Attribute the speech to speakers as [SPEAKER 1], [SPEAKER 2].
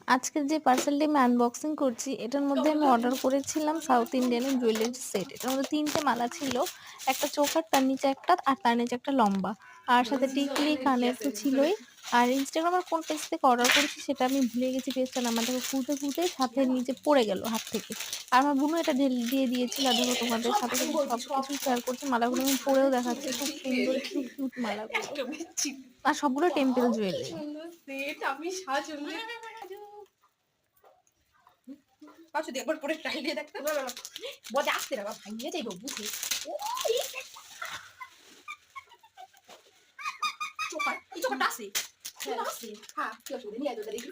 [SPEAKER 1] আজকের যে পার্সেলটি আমি আনবক্সিং করছি এটার মধ্যে আমি অর্ডার করেছিলাম সাউথ ইন্ডিয়ানের জুয়েলারি সেট। এটার মধ্যে ৩ টে মালা ছিল। একটা চোকার, তার নিচে একটা আর তার নিচে একটা লম্বা। আর সাথে টিকলি, কানের তো ছিলই। আর ইনস্টাগ্রামের কোন পেজ থেকে অর্ডার করেছি সেটা আমি ভুলে গেছি, পেজটার নাম। দেখো খুলতে সাথে নিচে পড়ে গেল হাত থেকে। আর আমার বোনও এটা দিয়ে দিয়েছিল। আর দেখো তোমাদের সাথে সবকিছু শেয়ার করছি। মালাগুলো আমি পরেও দেখাচ্ছি। খুব সুন্দর কিউট মালাগুলো। আর সবগুলো টেম্পল জুয়েলারি।
[SPEAKER 2] আমি সাজুন পাঁচু একবার পরে ট্রাই দিয়ে দেখতে বলে আসতে না ভাঙিয়ে যাইব বুঝে চোখটা আছে আছে হ্যাঁ কি অসুবিধা নিয়ে আয় দেখি